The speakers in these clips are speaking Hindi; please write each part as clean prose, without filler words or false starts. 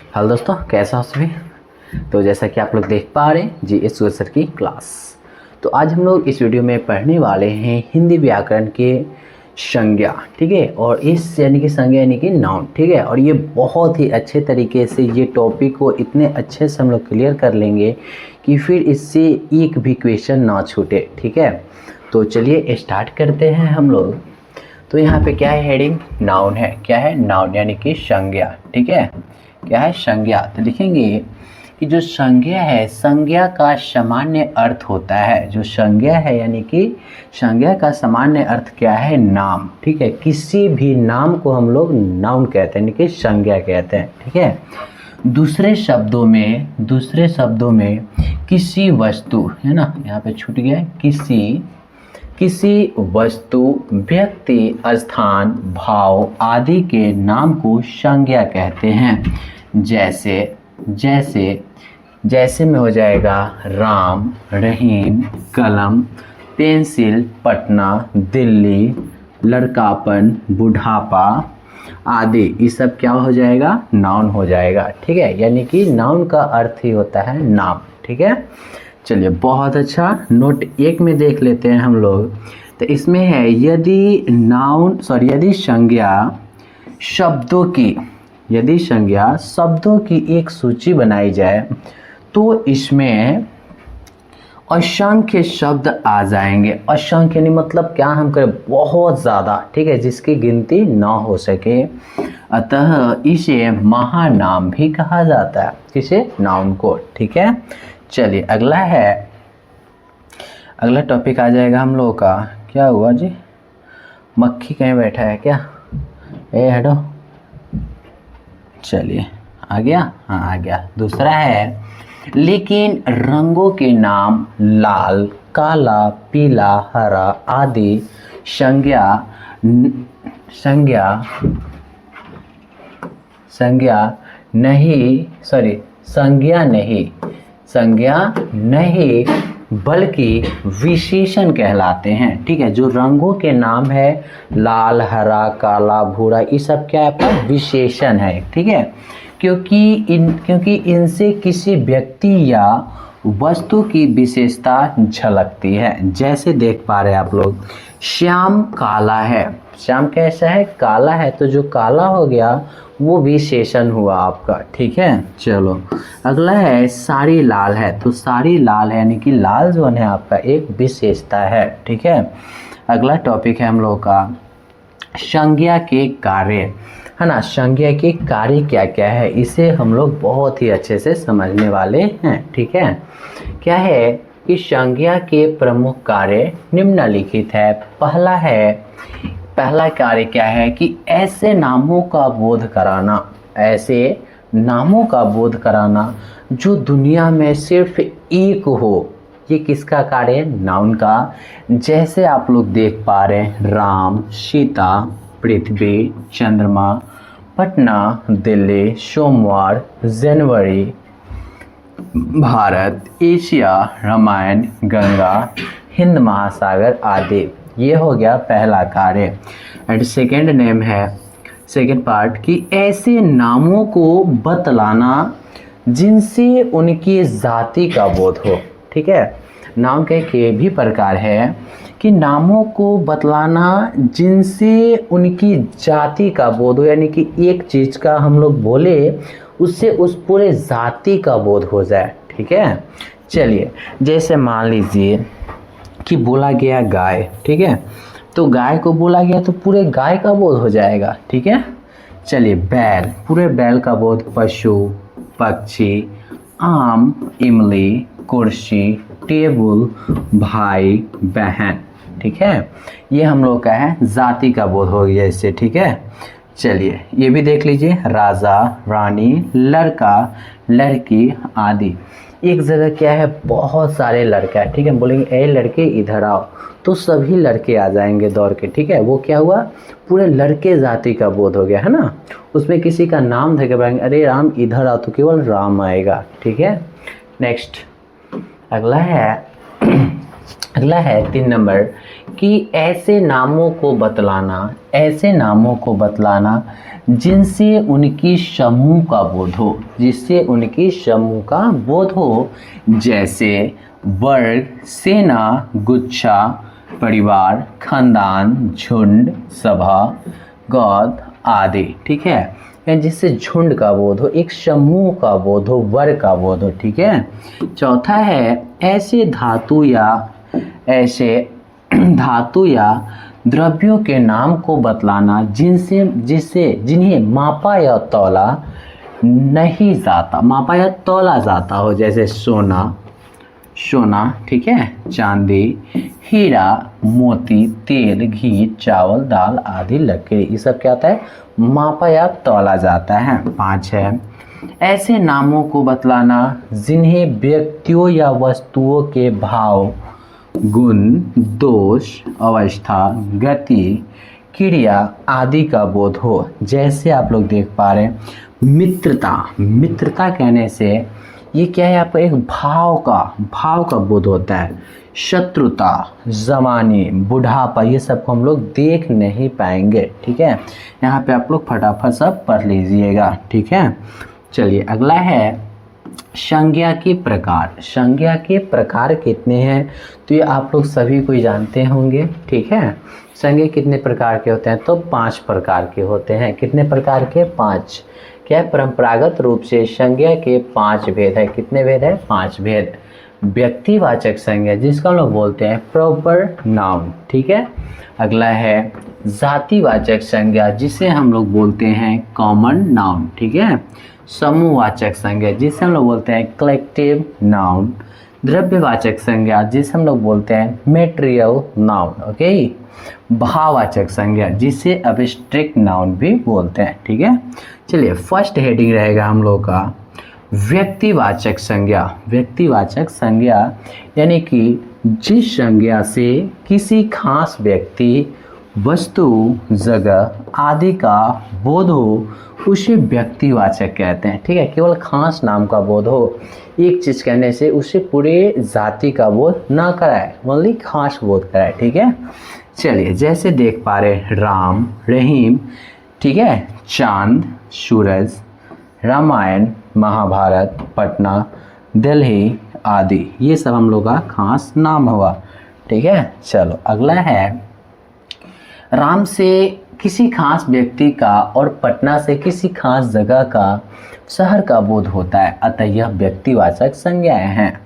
हेलो दोस्तों, कैसा हो सभी। तो जैसा कि आप लोग देख पा रहे हैं जी सूरज सर की क्लास। तो आज हम लोग इस वीडियो में पढ़ने वाले हैं हिंदी व्याकरण के संज्ञा, ठीक है। और इस यानी कि संज्ञा यानी कि नाउन, ठीक है। और ये बहुत ही अच्छे तरीके से ये टॉपिक को इतने अच्छे से हम लोग क्लियर कर लेंगे कि फिर इससे एक भी क्वेश्चन ना छूटे, ठीक है। तो चलिए स्टार्ट करते हैं हम लोग। तो यहाँ पे क्या है, हेडिंग नाउन है। क्या है, नाउन यानी कि संज्ञा, ठीक है। क्या है, संज्ञा। तो लिखेंगे कि जो संज्ञा है, संज्ञा का सामान्य अर्थ होता है। जो संज्ञा है यानी कि संज्ञा का सामान्य अर्थ क्या है, नाम, ठीक है। किसी भी नाम को हम लोग नाउन कहते हैं यानी कि संज्ञा कहते हैं, ठीक है। दूसरे शब्दों में किसी वस्तु, है ना, यहाँ पे छूट गया, किसी वस्तु, व्यक्ति, स्थान, भाव आदि के नाम को संज्ञा कहते हैं। जैसे में हो जाएगा राम, रहीम, कलम, पेंसिल, पटना, दिल्ली, लड़कापन, बुढ़ापा आदि। ये सब क्या हो जाएगा, नाउन हो जाएगा, ठीक है। यानी कि नाउन का अर्थ ही होता है नाम, ठीक है। चलिए, बहुत अच्छा। नोट 1 में देख लेते हैं हम लोग। तो इसमें है, यदि संज्ञा शब्दों की एक सूची बनाई जाए तो इसमें असंख्य शब्द आ जाएंगे। असंख्य यानी मतलब क्या हम करें, बहुत ज़्यादा, ठीक है, जिसकी गिनती ना हो सके। अतः इसे महानाम भी कहा जाता है, किसे, नाउन को, ठीक है। चलिए, अगला टॉपिक आ जाएगा हम लोगों का। क्या हुआ जी, मक्खी कहीं बैठा है क्या, हटो। चलिए, आ गया, हाँ आ गया। दूसरा है, लेकिन रंगों के नाम लाल, काला, पीला, हरा आदि संज्ञा नहीं बल्कि विशेषण कहलाते हैं, ठीक है। जो रंगों के नाम है लाल, हरा, काला, भूरा, ये सब क्या है, आपका विशेषण है, ठीक है। क्योंकि इनसे किसी व्यक्ति या वस्तु की विशेषता झलकती है। जैसे देख पा रहे हैं आप लोग, श्याम काला है। श्याम कैसा है, काला है। तो जो काला हो गया वो विशेषण हुआ आपका, ठीक है। चलो, अगला है, साड़ी लाल है। तो साड़ी लाल है यानी कि लाल जो है आपका एक विशेषता है, ठीक है। अगला टॉपिक है हम लोग का संज्ञा के कार्य, है ना। संज्ञा के कार्य क्या क्या है, इसे हम लोग बहुत ही अच्छे से समझने वाले हैं, ठीक है। क्या है कि संज्ञा के प्रमुख कार्य निम्नलिखित है। पहला कार्य क्या है कि ऐसे नामों का बोध कराना जो दुनिया में सिर्फ एक हो। ये किसका कार्य है, नाउन का। जैसे आप लोग देख पा रहे हैं, राम, सीता, पृथ्वी, चंद्रमा, पटना, दिल्ली, सोमवार, जनवरी, भारत, एशिया, रामायण, गंगा, हिंद महासागर आदि। ये हो गया पहला कार्य। एंड सेकेंड पार्ट कि ऐसे नामों को बतलाना जिनसे उनकी जाति का बोध हो, ठीक है। नाम के भी प्रकार है कि नामों को बतलाना जिनसे उनकी जाति का बोध हो, यानी कि एक चीज़ का हम लोग बोले उससे उस पूरे जाति का बोध हो जाए, ठीक है। चलिए, जैसे मान लीजिए कि बोला गया गाय, ठीक है। तो गाय को बोला गया तो पूरे गाय का बोध हो जाएगा, ठीक है। चलिए, बैल, पूरे बैल का बोध, पशु, पक्षी, आम, इमली, कुर्सी, टेबल, भाई, बहन, ठीक है। ये हम लोग का है जाति का बोध हो गया इससे, ठीक है। चलिए, ये भी देख लीजिए, राजा, रानी, लड़का, लड़की आदि। एक जगह क्या है, बहुत सारे लड़का है, ठीक है। बोलेंगे ए लड़के इधर आओ, तो सभी लड़के आ जाएंगे दौड़ के, ठीक है। वो क्या हुआ, पूरे लड़के जाति का बोध हो गया, है ना। उसमें किसी का नाम देके बोलेंगे अरे राम इधर आओ, तो केवल राम आएगा, ठीक है। नेक्स्ट, अगला है 3 नंबर कि ऐसे नामों को बतलाना जिनसे उनकी समूह का बोध हो, जिससे उनकी समूह का बोध हो, जैसे वर्ग, सेना, गुच्छा, परिवार, खानदान, झुंड, सभा, गौद आदि। ठीक है, यानी जिससे झुंड का बोध हो, एक समूह का बोध हो, वर्ग का बोध हो। ठीक है। चौथा है ऐसे धातु या द्रव्यों के नाम को बतलाना जिन्हें मापा या तौला नहीं जाता, मापा या तौला जाता हो, जैसे सोना, ठीक है, चांदी, हीरा, मोती, तेल, घी, चावल, दाल आदि, लकड़ी, ये सब क्या होता है, मापा या तौला जाता है। 5 है ऐसे नामों को बतलाना जिन्हें व्यक्तियों या वस्तुओं के भाव, गुण, दोष, अवस्था, गति, क्रिया आदि का बोध हो। जैसे आप लोग देख पा रहे हैं मित्रता कहने से ये क्या है, आपको एक भाव का बोध होता है। शत्रुता, जमाने, बुढ़ापा, ये सब को हम लोग देख नहीं पाएंगे। ठीक है, यहाँ पे आप लोग फटाफट सब पढ़ लीजिएगा। ठीक है, चलिए अगला है संज्ञा के प्रकार। संज्ञा के प्रकार कितने हैं, तो ये आप लोग सभी कोई जानते होंगे। ठीक है, संज्ञा कितने प्रकार के होते हैं, तो 5 प्रकार के होते हैं। कितने प्रकार के, 5। क्या परंपरागत रूप से संज्ञा के 5 भेद है। कितने भेद है, 5 भेद। व्यक्तिवाचक संज्ञा जिसको हम लोग बोलते हैं प्रॉपर नाउन। ठीक है, अगला है जातिवाचक संज्ञा जिसे हम लोग बोलते हैं कॉमन नाउन। ठीक है, समूहवाचक संज्ञा जिसे हम लोग बोलते हैं कलेक्टिव नाउन। द्रव्यवाचक संज्ञा जिसे हम लोग बोलते हैं मेटेरियल नाउन। ओके, भाववाचक संज्ञा जिसे एब्स्ट्रैक्ट नाउन भी बोलते हैं। ठीक है, चलिए फर्स्ट हेडिंग रहेगा हम लोग का व्यक्तिवाचक संज्ञा। व्यक्तिवाचक संज्ञा यानी कि जिस संज्ञा से किसी खास व्यक्ति, वस्तु, जगह आदि का बोध हो उसे व्यक्तिवाचक कहते हैं। ठीक है, केवल खास नाम का बोध हो, एक चीज़ कहने से उसे पूरे जाति का बोध ना कराए, ओनली खास बोध कराए। ठीक है, चलिए जैसे देख पा रहे राम, रहीम, ठीक है, चांद, सूरज, रामायण, महाभारत, पटना, दिल्ली आदि, ये सब हम लोग का खास नाम हुआ। ठीक है, चलो अगला है राम से किसी खास व्यक्ति का और पटना से किसी खास जगह का, शहर का बोध होता है, अतः यह व्यक्तिवाचक संज्ञाएं हैं।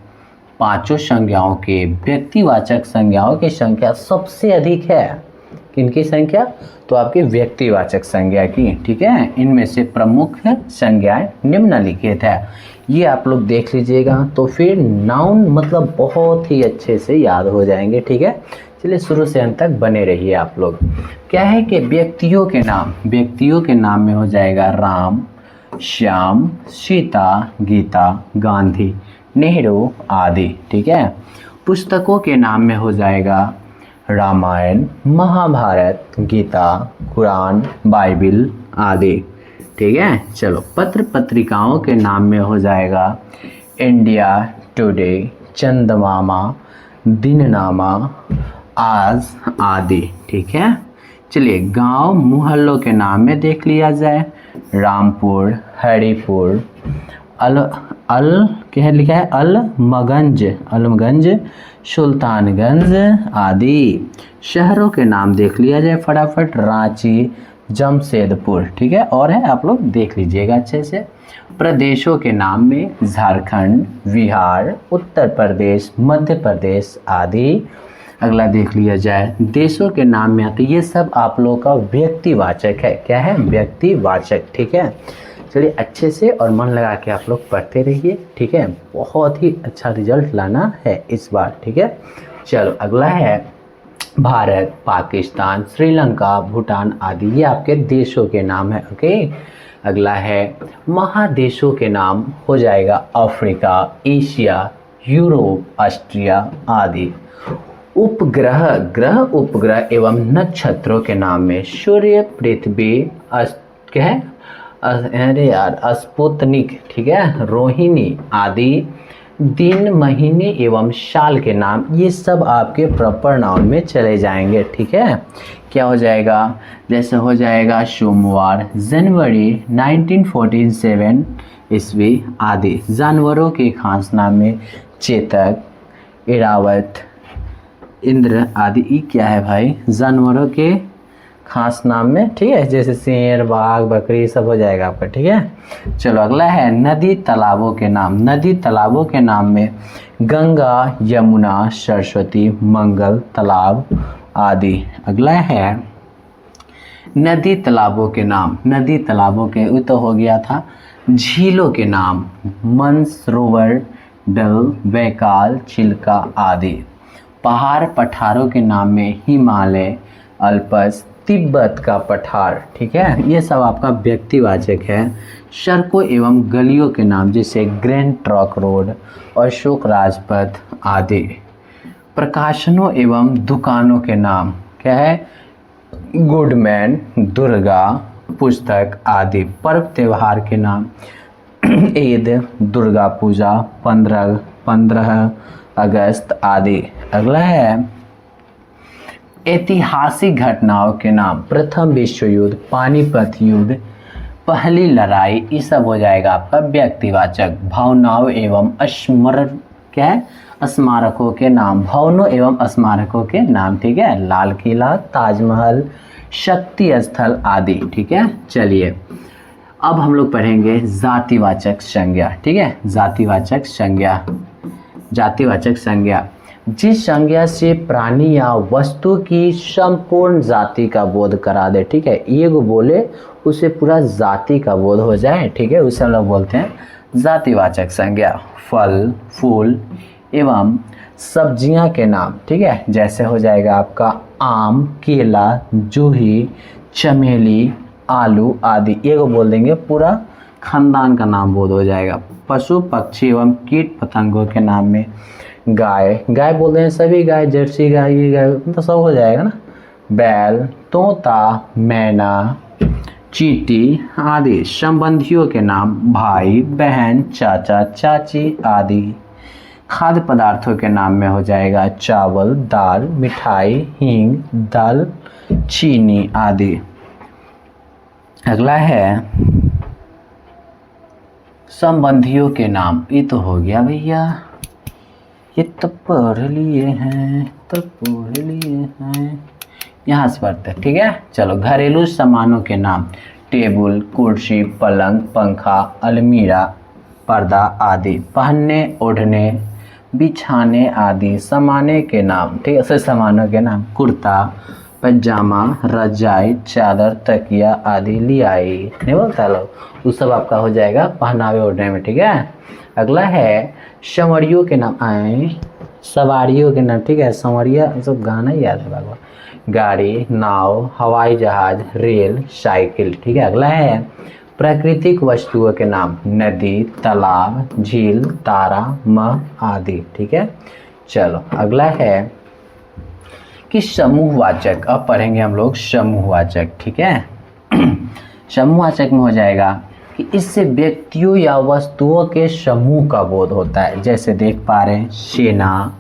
5 संज्ञाओं के व्यक्तिवाचक संज्ञाओं की संख्या सबसे अधिक है। किनकी संख्या, तो आपकी व्यक्तिवाचक संज्ञा की। ठीक है, इनमें से प्रमुख संज्ञाएं निम्नलिखित है, ये आप लोग देख लीजिएगा तो फिर नाउन मतलब बहुत ही अच्छे से याद हो जाएंगे। ठीक है, चलिए शुरू से अंत तक बने रहिए आप लोग। क्या है कि व्यक्तियों के नाम में हो जाएगा राम, श्याम, सीता, गीता, गांधी, नेहरू आदि। ठीक है, पुस्तकों के नाम में हो जाएगा रामायण, महाभारत, गीता, कुरान, बाइबिल आदि। ठीक है, चलो पत्र पत्रिकाओं के नाम में हो जाएगा इंडिया टुडे, चंदमामा, दिननामा, आज आदि। ठीक है, चलिए गांव मोहल्लों के नाम में देख लिया जाए रामपुर, हरिपुर, क्या लिखा है अलमगंज, सुल्तानगंज आदि। शहरों के नाम देख लिया जाए फटाफट रांची, जमशेदपुर। ठीक है, और है आप लोग देख लीजिएगा अच्छे से। प्रदेशों के नाम में झारखंड, बिहार, उत्तर प्रदेश, मध्य प्रदेश आदि। अगला देख लिया जाए देशों के नाम में आते, ये सब आप लोगों का व्यक्तिवाचक है। क्या है, व्यक्तिवाचक। ठीक है, चलिए अच्छे से और मन लगा के आप लोग पढ़ते रहिए। ठीक है, बहुत ही अच्छा रिजल्ट लाना है इस बार। ठीक है, चलो अगला है भारत, पाकिस्तान, श्रीलंका, भूटान आदि, ये आपके देशों के नाम है। ओके, अगला है महादेशों के नाम हो जाएगा अफ्रीका, एशिया, यूरोप, ऑस्ट्रिया आदि। उपग्रह एवं नक्षत्रों के नाम में सूर्य, पृथ्वी, क्या है, अरे यार, स्पुतनिक, ठीक है, रोहिणी आदि। दिन, महीने एवं साल के नाम, ये सब आपके प्रॉपर नाउन में चले जाएंगे। ठीक है, क्या हो जाएगा, जैसे हो जाएगा सोमवार, जनवरी 1947 ईस्वी आदि। जानवरों के खास नाम में चेतक, इरावत, इंद्र आदि। ये क्या है भाई, जानवरों के खास नाम में। ठीक है, जैसे शेर, बाघ, बकरी सब हो जाएगा आपका। ठीक है, चलो अगला है नदी तालाबों के नाम। नदी तालाबों के नाम में गंगा, यमुना, सरस्वती, मंगल तालाब आदि। अगला है नदी तालाबों के नाम। नदी तालाबों के, वो तो हो गया था। झीलों के नाम मानसरोवर, डल, बैकाल, चिल्का आदि। पहाड़ पठारों के नाम में हिमालय, अल्पस, तिब्बत का पठार। ठीक है, ये सब आपका व्यक्तिवाचक है। सड़कों एवं गलियों के नाम जैसे grand trunk road, Ashok Rajpath आदि। प्रकाशनों एवं दुकानों के नाम क्या है, गुडमैन, दुर्गा पुस्तक आदि। पर्व त्योहार के नाम ईद, दुर्गा पूजा, 15 अगस्त आदि। अगला है ऐतिहासिक घटनाओं के नाम। प्रथम विश्व युद्ध, पानीपत युद्ध, पहली लड़ाई, ये सब हो जाएगा आपका व्यक्तिवाचक। भावनाओं एवं क्या है, स्मारकों के नाम। भवनों एवं स्मारकों के नाम। ठीक है, लाल किला, ताजमहल, शक्ति स्थल आदि। ठीक है, चलिए अब हम लोग पढ़ेंगे जातिवाचक संज्ञा। ठीक है, जातिवाचक संज्ञा। जातिवाचक संज्ञा जिस संज्ञा से प्राणी या वस्तु की संपूर्ण जाति का बोध करा दे। ठीक है, एक बोले उसे पूरा जाति का बोध हो जाए। ठीक है, उसे हम लोग बोलते हैं जातिवाचक संज्ञा। फल, फूल एवं सब्जियां के नाम। ठीक है, जैसे हो जाएगा आपका आम, केला, जूही, चमेली, आलू आदि। एक बोल देंगे पूरा खानदान का नाम बोध हो जाएगा। पशु, पक्षी एवं कीट पतंगों के नाम में गाय, गाय बोलते हैं सभी गाय, जर्सी गाय, ये गाय तो सब हो जाएगा ना। बैल, तोता, मैना, चींटी आदि। संबंधियों के नाम भाई, बहन, चाचा, चाची आदि। खाद्य पदार्थों के नाम में हो जाएगा चावल, दाल, मिठाई, हींग, दाल, चीनी आदि। अगला है संबंधियों के नाम। ये तो हो गया भैया, ये तो पढ़ लिए हैं, तो पढ़ लिए हैं, यहाँ से पढ़ते हैं। ठीक है, चलो घरेलू सामानों के नाम। टेबल, कुर्सी, पलंग, पंखा, अलमीरा, पर्दा आदि। पहनने, ओढ़ने, बिछाने आदि। सामाने के नाम। ठीक है, सामानों के नाम कुर्ता, पजामा, रजाई, चादर, तकिया आदि। लियाई नहीं बोलता लोग, वो सब आपका हो जाएगा पहनावे ओढ़ने में। ठीक है, अगला है संवरियों के नाम। आए सवारियों के नाम। ठीक है, संवरिया सब गाना ही याद है बाबा। गाड़ी, नाव, हवाई जहाज, रेल, साइकिल। ठीक है, अगला है प्राकृतिक वस्तुओं के नाम। नदी, तालाब, झील, तारा, मह आदि। ठीक है, चलो अगला है कि समूहवाचक। अब पढ़ेंगे हम लोग समूहवाचक। ठीक है, समूहवाचक में हो जाएगा कि इससे व्यक्तियों या वस्तुओं के समूह का बोध होता है। जैसे देख पा रहे हैं सेना,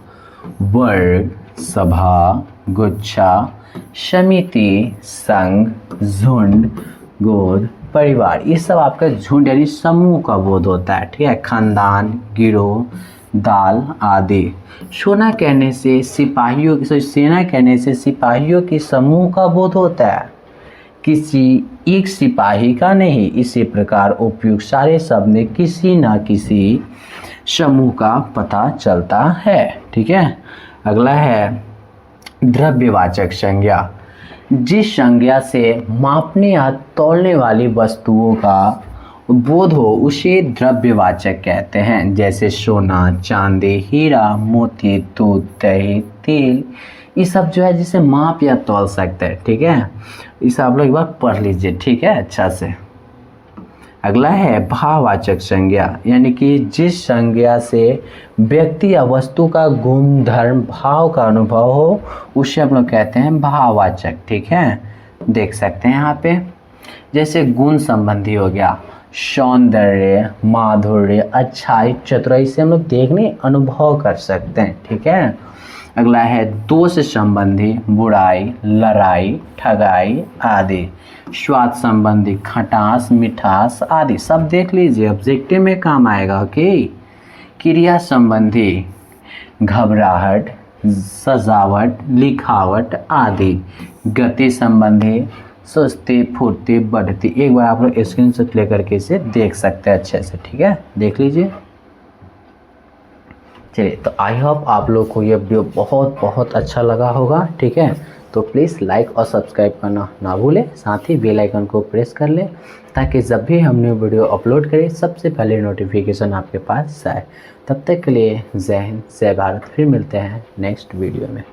वर्ग, सभा, गुच्छा, समिति, संघ, झुंड, गोद, परिवार। ये सब आपका झुंड यानी समूह का बोध होता है। ठीक है, खानदान, गिरोह, दाल आदि। सेना कहने से सिपाहियों के समूह का बोध होता है, किसी एक सिपाही का नहीं। इसी प्रकार उपयुक्त सारे शब्द में किसी न किसी समूह का पता चलता है। ठीक है, अगला है द्रव्यवाचक संज्ञा। जिस संज्ञा से मापने या तौलने वाली वस्तुओं का बोध हो उसे द्रव्यवाचक कहते हैं। जैसे सोना, चांदी, हीरा, मोती, दूध, दही, तेल, ये सब जो है जिसे माप या तौल सकते हैं। ठीक है, इसे आप लोग एक बार पढ़ लीजिए। ठीक है, अच्छा से। अगला है भाववाचक संज्ञा, यानी कि जिस संज्ञा से व्यक्ति या वस्तु का गुण, धर्म, भाव का अनुभव हो उसे हम लोग कहते हैं भाववाचक। ठीक है, देख सकते हैं यहाँ पे। जैसे गुण संबंधी हो गया, सौंदर्य, माधुर्य, अच्छाई, चतुराई से हम लोग देखने अनुभव कर सकते हैं। ठीक है। अगला है दोष संबंधी, बुराई, लड़ाई, ठगाई आदि। स्वाद संबंधी, खटास, मिठास आदि। सब देख लीजिए, ऑब्जेक्टिव में काम आएगा। ओके। क्रिया संबंधी, घबराहट, सजावट, लिखावट आदि। गति संबंधी, सुस्ती, फुर्ती, बढ़ती। एक बार आप लोग स्क्रीनशॉट लेकर के इसे देख सकते हैं अच्छे से। ठीक है, देख लीजिए। चलिए, तो आई होप आप लोग को ये वीडियो बहुत बहुत अच्छा लगा होगा। ठीक है, तो प्लीज़ लाइक और सब्सक्राइब करना ना भूलें, साथ ही बेल आइकन को प्रेस कर लें ताकि जब भी हम न्यू वीडियो अपलोड करें सबसे पहले नोटिफिकेशन आपके पास जाए। तब तक के लिए जय हिंद, जय भारत। फिर मिलते हैं नेक्स्ट वीडियो में।